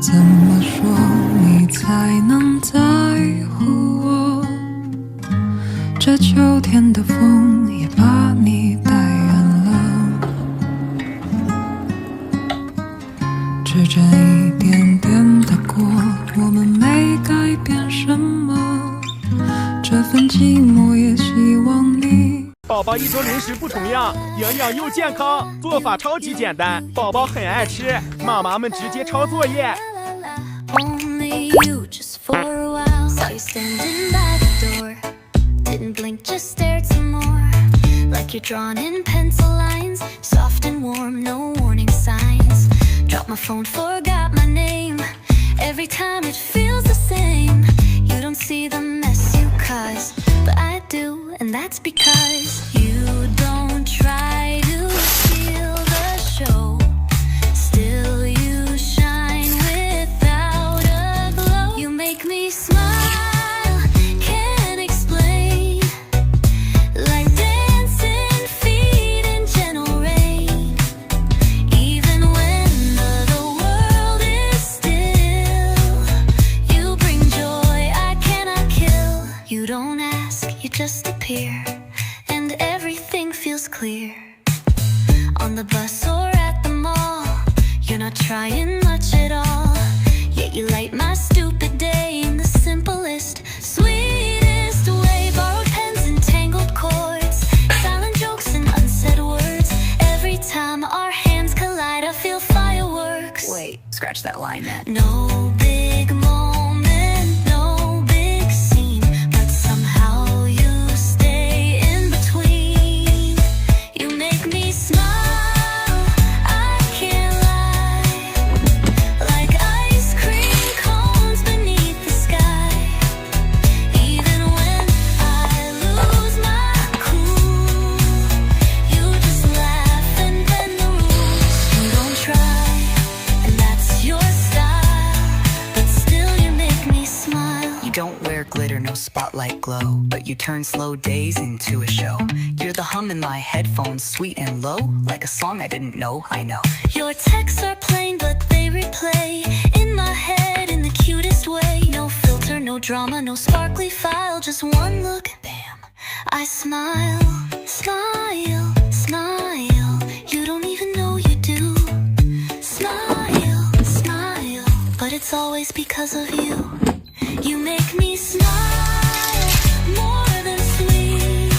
怎么说你才能在乎我？这秋天的风也把你带远了，只这一点点的过，我们没改变什么，这份寂寞也希望你。宝宝一周零食不重样，营养又健康，做法超级简单，宝宝很爱吃，妈妈们直接抄作业。Only you, just for a while. Saw you standing by the door. Didn't blink, just stared some more. Like you're drawn in pencil lines, soft and warm, no warning signs. Dropped my phone, forgot my name. Every time it feels the same. You don't see the mess you cause, but I do, and that's because you don't try to steal the show. Still you shine without a glow. You make me smile, can't explain. Like dancing feet in gentle rain. Even when the world is still, you bring joy I cannot kill. You don't ask, you just appear, and everything feels clear. On the bus or at the mall, you're not trying much at all, yet you light my stupid day in the simplest, sweetest way. Borrowed pens and tangled cords, silent jokes and unsaid words. Every time our hands collide, I feel fireworks. Wait, scratch that line then. No big moment, no big scene, but somehow you stay in between. You make me smile, I can't lie. Like ice cream cones beneath the sky. Even when I lose my cool, you just laugh and bend the rules. You don't try, and that's your style, but still you make me smile. You don't wear glitter, no spotlight glow, but you turn slow days into a show. You're the hum in my headphones, sweet and low, like a song I didn't know I know. Your texts are plain, but they replay in my head in the cutest way. No filter, no drama, no sparkly file, just one look, bam, I smile. Smile, smile, you don't even know you do. Smile, smile, but it's always because of you. You make me smile more than sweet,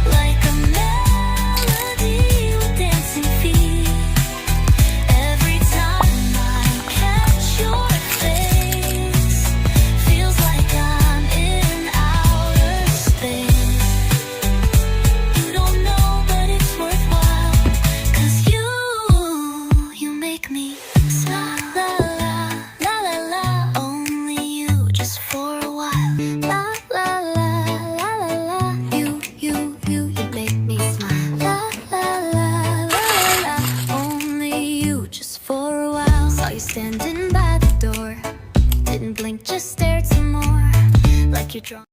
like a melody with dancing feet. Every time I catch your face, feels like I'm in outer space. You don't know, but it's worthwhile, 'cause you make me smile. La la, la la la, only you, just for a while. La la la, la la la, you make me smile. La la la, la la la, only you, just for a while. Saw you standing by the door, didn't blink, just stared some more. Like you're drawn.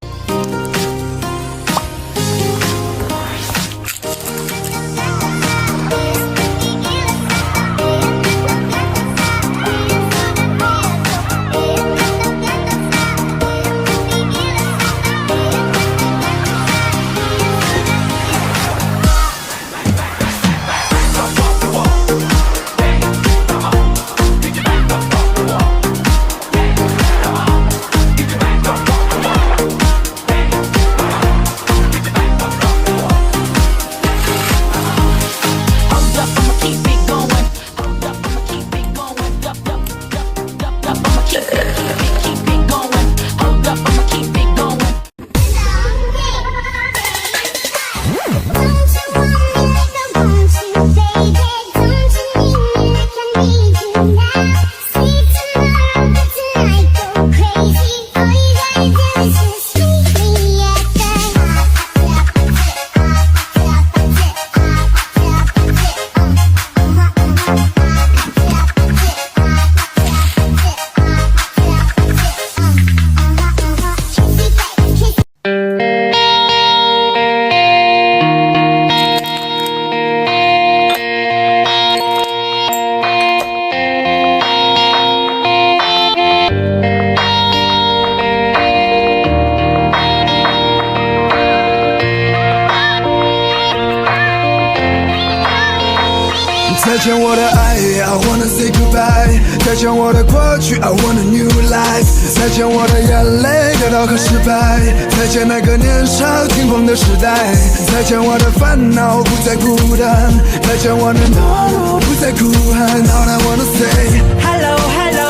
再见我的爱 I wanna say goodbye， 再见我的过去 I want a new life， 再见我的眼泪得到和失败，再见那个年少轻狂的时代，再见我的烦恼不再孤单，再见我的懦弱不再哭喊。 All I wanna say hello hello，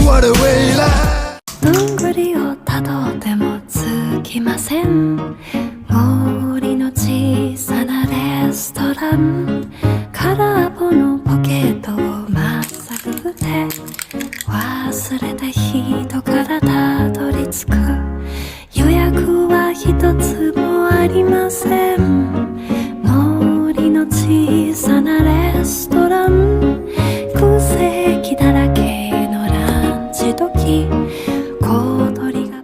我的未来。どんぐりをたどってもつきません。森の小さなレストラン、空っぽのポケットをまっさぐって忘れた人からたどり着く。予約は一つもありません。森の小さなレストラン、空席だらけのランチ時、小鳥が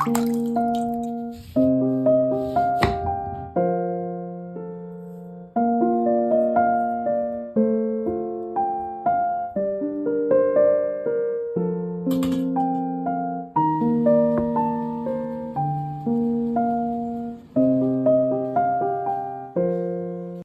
Thank